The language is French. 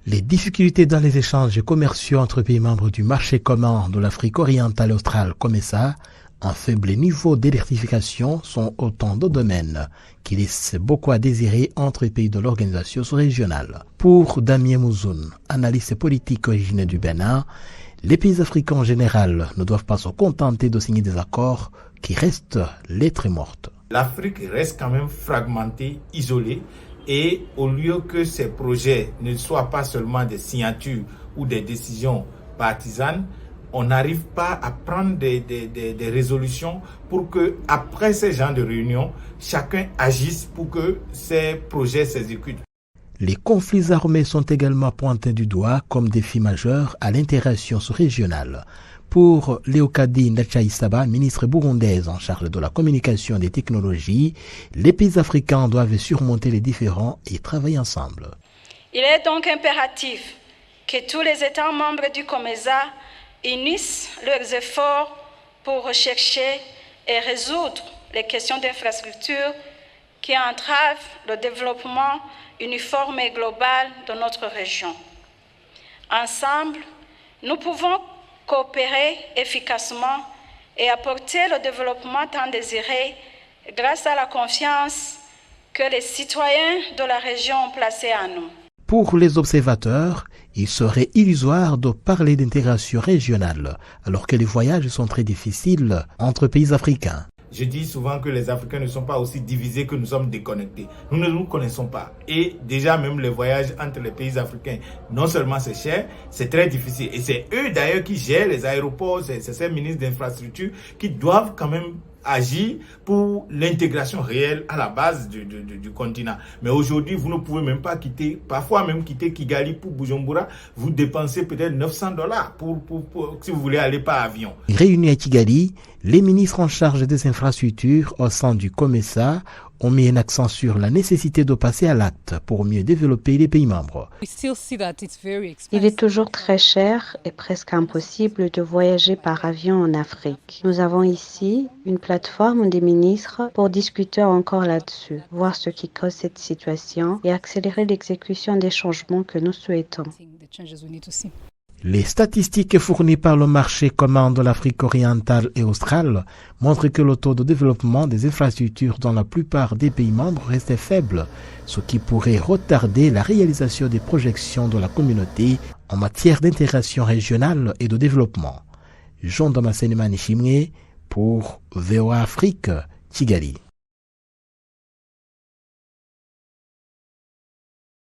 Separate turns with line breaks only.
Les difficultés dans les échanges commerciaux entre pays membres du marché commun de l'Afrique orientale et australe, COMESA, un faible niveau d'électrification sont autant de domaines qui laissent beaucoup à désirer entre les pays de l'organisation sous-régionale. Pour Damien Mouzoun, analyste politique originaire du Bénin, les pays africains en général ne doivent pas se contenter de signer des accords qui restent lettres mortes.
L'Afrique reste quand même fragmentée, isolée. Et au lieu que ces projets ne soient pas seulement des signatures ou des décisions partisanes, on n'arrive pas à prendre des résolutions pour que, après ces genres de réunions, chacun agisse pour que ces projets s'exécutent.
Les conflits armés sont également pointés du doigt comme défi majeur à l'intégration sous-régionale. Pour Léocadie Ndachaïsaba, ministre burundaise en charge de la communication et des technologies, les pays africains doivent surmonter les différends et travailler ensemble.
Il est donc impératif que tous les États membres du COMESA unissent leurs efforts pour rechercher et résoudre les questions d'infrastructure qui entravent le développement uniforme et global de notre région. Ensemble, nous pouvons coopérer efficacement et apporter le développement tant désiré grâce à la confiance que les citoyens de la région ont placée en nous.
Pour les observateurs, il serait illusoire de parler d'intégration régionale alors que les voyages sont très difficiles entre pays africains.
Je dis souvent que les Africains ne sont pas aussi divisés que nous sommes déconnectés. Nous ne nous connaissons pas. Et déjà même les voyages entre les pays africains, non seulement c'est cher, c'est très difficile. Et c'est eux d'ailleurs qui gèrent les aéroports, c'est ces ministres d'infrastructure qui doivent quand même agir pour l'intégration réelle à la base du continent. Mais aujourd'hui, vous ne pouvez même pas quitter, parfois même quitter Kigali pour Bujumbura. Vous dépensez peut-être $900 si vous voulez aller par avion.
Réunis à Kigali, les ministres en charge des infrastructures au sein du COMESA ont mis un accent sur la nécessité de passer à l'acte pour mieux développer les pays membres.
Il est toujours très cher et presque impossible de voyager par avion en Afrique. Nous avons ici une plateforme des ministres pour discuter encore là-dessus, voir ce qui cause cette situation et accélérer l'exécution des changements que nous souhaitons.
Les statistiques fournies par le marché commun de l'Afrique orientale et australe montrent que le taux de développement des infrastructures dans la plupart des pays membres reste faible, ce qui pourrait retarder la réalisation des projections de la communauté en matière d'intégration régionale et de développement. Jean Damascene Manishimé pour VOA Afrique, Kigali.